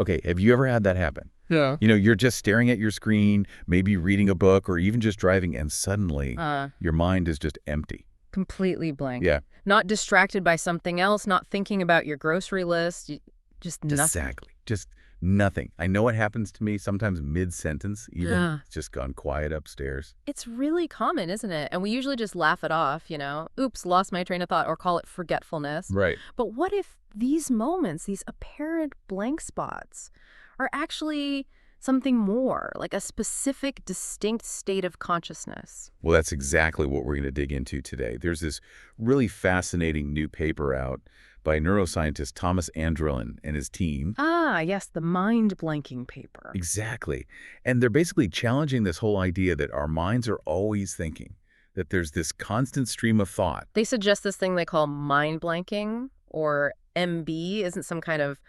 Okay, have you ever had that happen? Yeah. You're just staring at your screen, maybe reading a book or even just driving, and suddenly your mind is just empty. Completely blank. Yeah, Not distracted by something else, not thinking about your grocery list, just nothing. exactly. Just nothing. I know it happens to me sometimes mid-sentence even. Yeah. It's just gone quiet upstairs. It's really common, isn't it? And we usually just laugh it off, oops, lost my train of thought, or call it forgetfulness. Right. But what if these moments, these apparent blank spots, are actually something more, like a specific, distinct state of consciousness? Well, that's exactly what we're going to dig into today. There's this really fascinating new paper out by neuroscientist Thomas Andrelin and his team. Ah, yes, the mind-blanking paper. Exactly. And they're basically challenging this whole idea that our minds are always thinking, that there's this constant stream of thought. They suggest this thing they call mind-blanking, or MB, isn't some kind of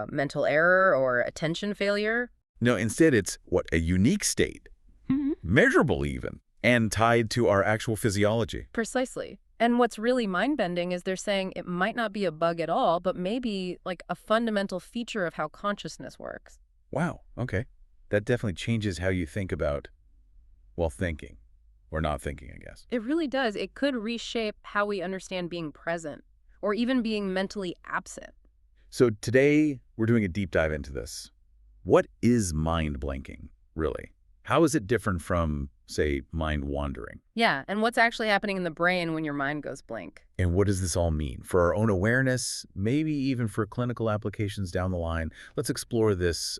mental error or attention failure. No, instead it's a unique state, measurable even, and tied to our actual physiology. Precisely. And what's really mind-bending is they're saying it might not be a bug at all, but maybe like a fundamental feature of how consciousness works. Wow, okay. That definitely changes how you think about, thinking. Or not thinking, I guess. It really does. It could reshape how we understand being present, or even being mentally absent. So today, we're doing a deep dive into this. What is mind blanking, really? How is it different from, say, mind wandering? Yeah, and what's actually happening in the brain when your mind goes blank? And what does this all mean? For our own awareness, maybe even for clinical applications down the line, let's explore this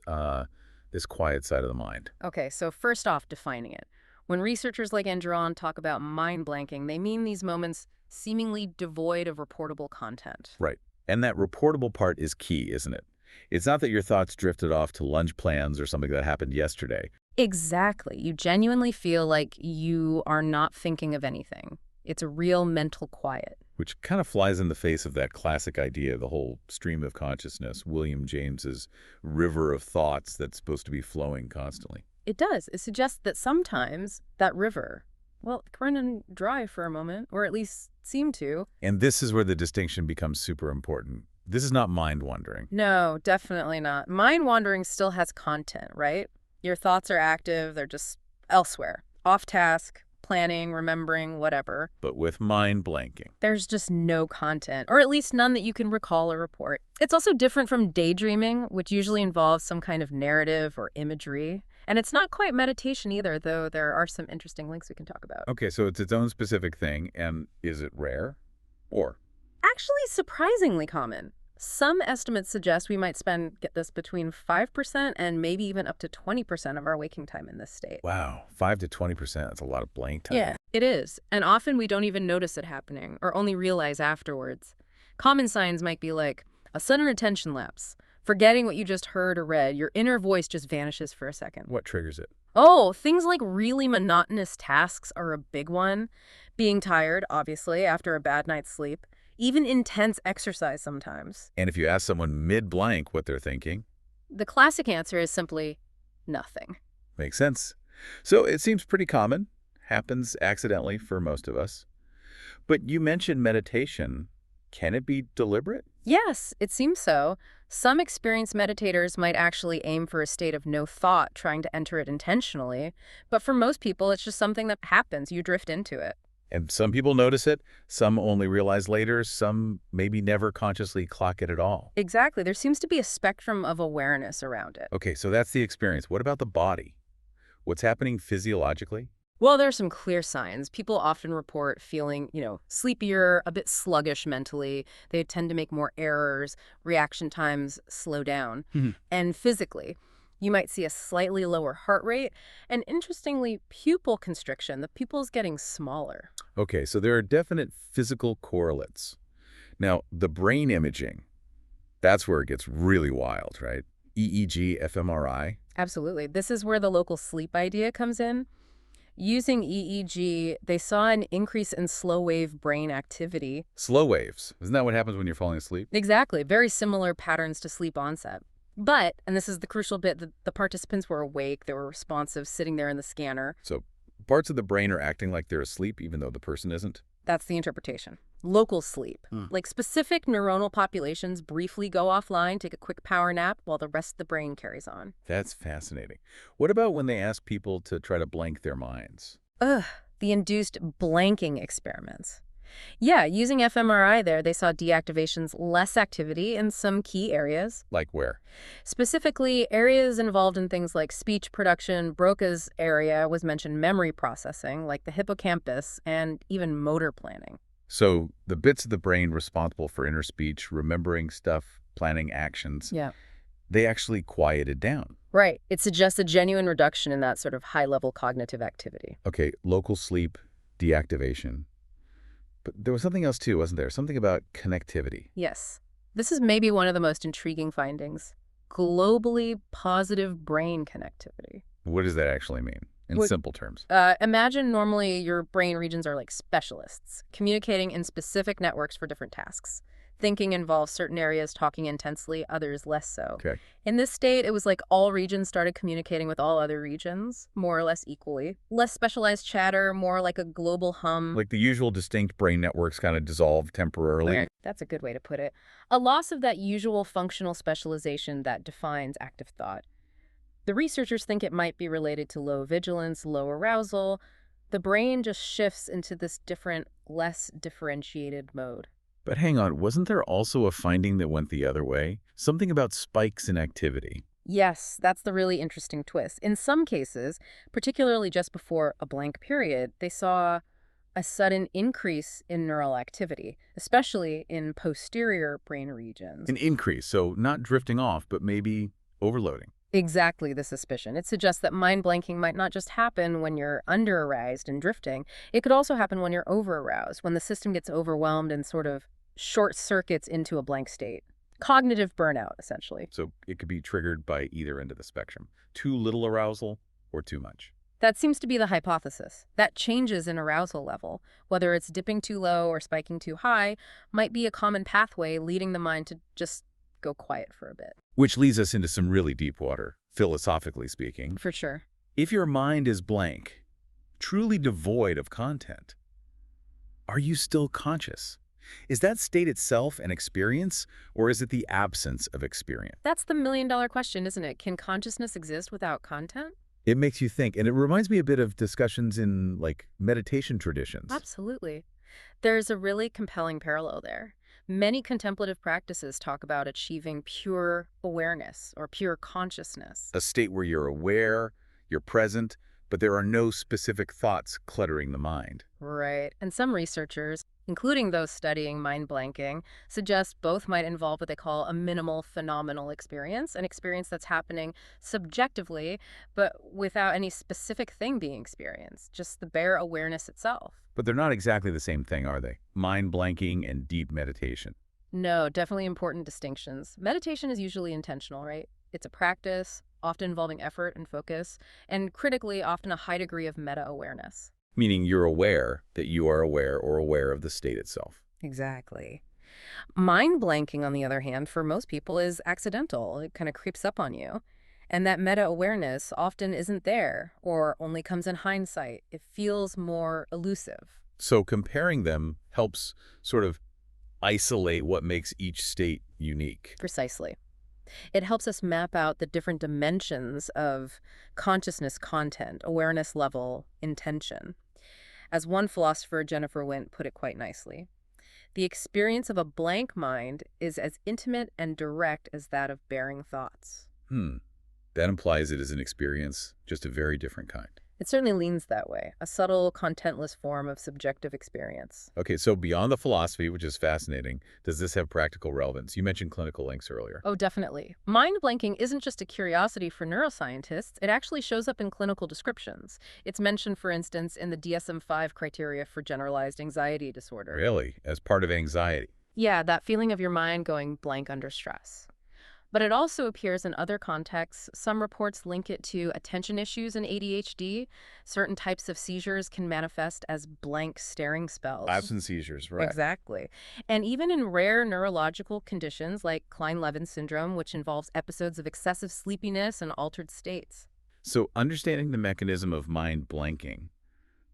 quiet side of the mind. Okay, so first off, defining it. When researchers like Andron talk about mind blanking, they mean these moments seemingly devoid of reportable content. Right. And that reportable part is key, isn't it? It's not that your thoughts drifted off to lunch plans or something that happened yesterday. Exactly. You genuinely feel like you are not thinking of anything. It's a real mental quiet. Which kind of flies in the face of that classic idea, the whole stream of consciousness, William James's river of thoughts that's supposed to be flowing constantly. It does. It suggests that sometimes that river, it can run dry for a moment, or at least seem to. And this is where the distinction becomes super important. This is not mind wandering. No, definitely not. Mind wandering still has content, right? Your thoughts are active. They're just elsewhere, off task, planning, remembering, whatever. But with mind blanking, there's just no content, or at least none that you can recall or report. It's also different from daydreaming, which usually involves some kind of narrative or imagery. And it's not quite meditation either, though there are some interesting links we can talk about. Okay, so it's its own specific thing, and is it rare? Or? Actually, surprisingly common. Some estimates suggest we might spend, get this, between 5% and maybe even up to 20% of our waking time in this state. Wow, 5 to 20%, that's a lot of blank time. Yeah, it is. And often we don't even notice it happening, or only realize afterwards. Common signs might be like a sudden attention lapse, forgetting what you just heard or read, your inner voice just vanishes for a second. What triggers it? Oh, things like really monotonous tasks are a big one. Being tired, obviously, after a bad night's sleep. Even intense exercise sometimes. And if you ask someone mid-blank what they're thinking? The classic answer is simply nothing. Makes sense. So it seems pretty common. Happens accidentally for most of us. But you mentioned meditation. Can it be deliberate? Yes, it seems so. Some experienced meditators might actually aim for a state of no thought, trying to enter it intentionally. But for most people, it's just something that happens. You drift into it. And some people notice it, some only realize later, some maybe never consciously clock it at all. Exactly. There seems to be a spectrum of awareness around it. Okay, so that's the experience. What about the body? What's happening physiologically? Well, there are some clear signs. People often report feeling, sleepier, a bit sluggish mentally. They tend to make more errors. Reaction times slow down. And physically, you might see a slightly lower heart rate, and interestingly, pupil constriction. The pupil's getting smaller. Okay, so there are definite physical correlates. Now, the brain imaging, that's where it gets really wild, right? EEG, fMRI. Absolutely. This is where the local sleep idea comes in. Using EEG, they saw an increase in slow-wave brain activity. Slow waves. Isn't that what happens when you're falling asleep? Exactly. Very similar patterns to sleep onset. But, and this is the crucial bit, the participants were awake, they were responsive, sitting there in the scanner. So parts of the brain are acting like they're asleep even though the person isn't? That's the interpretation. Local sleep. Hmm. Like specific neuronal populations briefly go offline, take a quick power nap while the rest of the brain carries on. That's fascinating. What about when they ask people to try to blank their minds? Ugh, the induced blanking experiments. Yeah, using fMRI there, they saw deactivations less activity in some key areas. Like where? Specifically, areas involved in things like speech production. Broca's area was mentioned memory processing, like the hippocampus, and even motor planning. So the bits of the brain responsible for inner speech, remembering stuff, planning actions, Yeah. they actually quieted down. Right. It suggests a genuine reduction in that sort of high-level cognitive activity. Okay, local sleep, deactivation. But there was something else too, wasn't there? Something about connectivity. Yes. This is maybe one of the most intriguing findings. Globally positive brain connectivity. What does that actually mean in What simple terms? Imagine normally your brain regions are like specialists, communicating in specific networks for different tasks. Thinking involves certain areas talking intensely, others less so. Okay. In this state, it was like all regions started communicating with all other regions, more or less equally. Less specialized chatter, more like a global hum. Like the usual distinct brain networks kind of dissolve temporarily. Right. That's a good way to put it. A loss of that usual functional specialization that defines active thought. The researchers think it might be related to low vigilance, low arousal. The brain just shifts into this different, less differentiated mode. But hang on, wasn't there also a finding that went the other way? Something about spikes in activity. Yes, that's the really interesting twist. In some cases, particularly just before a blank period, they saw a sudden increase in neural activity, especially in posterior brain regions. An increase, so not drifting off, but maybe overloading. Exactly the suspicion. It suggests that mind blanking might not just happen when you're under aroused and drifting. It could also happen when you're over aroused, when the system gets overwhelmed and sort of short circuits into a blank state. Cognitive burnout, essentially. So it could be triggered by either end of the spectrum. Too little arousal or too much. That seems to be the hypothesis. That changes in arousal level, whether it's dipping too low or spiking too high, might be a common pathway leading the mind to just go quiet for a bit. Which leads us into some really deep water, philosophically speaking. For sure. If your mind is blank, truly devoid of content, are you still conscious? Is that state itself an experience, or is it the absence of experience? That's the million-dollar question, isn't it? Can consciousness exist without content? It makes you think, and it reminds me a bit of discussions in, like, meditation traditions. Absolutely. There's a really compelling parallel there. Many contemplative practices talk about achieving pure awareness or pure consciousness. A state where you're aware, you're present, but there are no specific thoughts cluttering the mind. Right. And some researchers, including those studying mind blanking, suggest both might involve what they call a minimal phenomenal experience, an experience that's happening subjectively, but without any specific thing being experienced, just the bare awareness itself. But they're not exactly the same thing, are they? Mind blanking and deep meditation. No, definitely important distinctions. Meditation is usually intentional, right? It's a practice, often involving effort and focus, and critically, often a high degree of meta-awareness. Meaning you're aware that you are aware or aware of the state itself. Exactly. Mind blanking, on the other hand, for most people is accidental. It kind of creeps up on you. And that meta-awareness often isn't there or only comes in hindsight. It feels more elusive. So comparing them helps sort of isolate what makes each state unique. Precisely. It helps us map out the different dimensions of consciousness content, awareness level, intention. As one philosopher, Jennifer Wint, put it quite nicely, the experience of a blank mind is as intimate and direct as that of bearing thoughts. That implies it is an experience, just a very different kind. It certainly leans that way, a subtle, contentless form of subjective experience. Okay, so beyond the philosophy, which is fascinating, does this have practical relevance? You mentioned clinical links earlier. Oh, definitely. Mind blanking isn't just a curiosity for neuroscientists. It actually shows up in clinical descriptions. It's mentioned, for instance, in the DSM-5 criteria for generalized anxiety disorder. Really? As part of anxiety? Yeah, that feeling of your mind going blank under stress. But it also appears in other contexts. Some reports link it to attention issues in ADHD. Certain types of seizures can manifest as blank staring spells. Absent seizures, right. Exactly. And even in rare neurological conditions like Klein-Levin syndrome, which involves episodes of excessive sleepiness and altered states. So understanding the mechanism of mind blanking,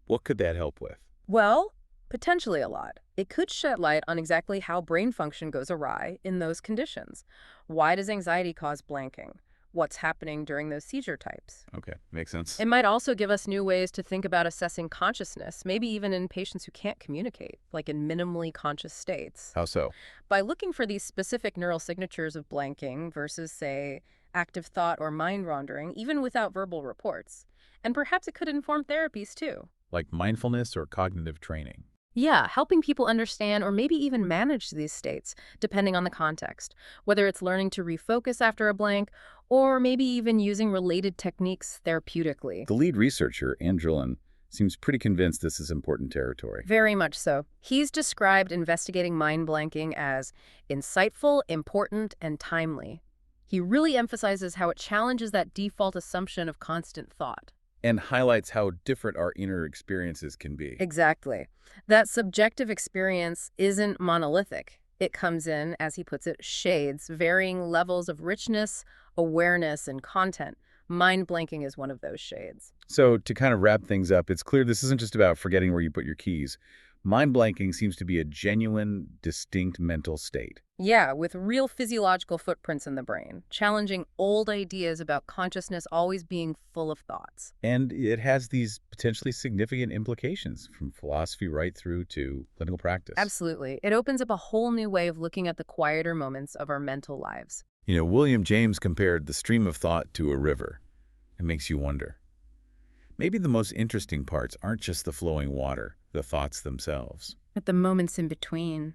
what could that help with? Well, Potentially a lot. It could shed light on exactly how brain function goes awry in those conditions. Why does anxiety cause blanking? What's happening during those seizure types? Okay, makes sense. It might also give us new ways to think about assessing consciousness, maybe even in patients who can't communicate, like in minimally conscious states. How so? By looking for these specific neural signatures of blanking versus, say, active thought or mind wandering, even without verbal reports. And perhaps it could inform therapies too. Like mindfulness or cognitive training? Yeah, helping people understand or maybe even manage these states, depending on the context, whether it's learning to refocus after a blank or maybe even using related techniques therapeutically. The lead researcher, Andrillin, seems pretty convinced this is important territory. Very much so. He's described investigating mind blanking as insightful, important, and timely. He really emphasizes how it challenges that default assumption of constant thought. And highlights how different our inner experiences can be. Exactly. That subjective experience isn't monolithic. It comes in, as he puts it, shades, varying levels of richness, awareness, and content. Mind blanking is one of those shades. So to kind of wrap things up, it's clear this isn't just about forgetting where you put your keys. Mind blanking seems to be a genuine, distinct mental state. Yeah, with real physiological footprints in the brain, challenging old ideas about consciousness always being full of thoughts. And it has these potentially significant implications from philosophy right through to clinical practice. Absolutely. It opens up a whole new way of looking at the quieter moments of our mental lives. William James compared the stream of thought to a river. It makes you wonder. Maybe the most interesting parts aren't just the flowing water, the thoughts themselves. At the moments in between,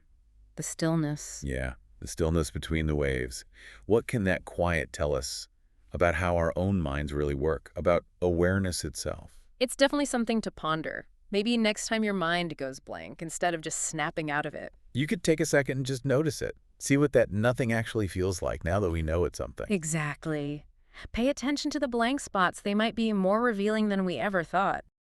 the stillness. Yeah, the stillness between the waves. What can that quiet tell us about how our own minds really work, about awareness itself? It's definitely something to ponder. Maybe next time your mind goes blank, instead of just snapping out of it. You could take a second and just notice it. See what that nothing actually feels like now that we know it's something. Exactly. Pay attention to the blank spots. They might be more revealing than we ever thought.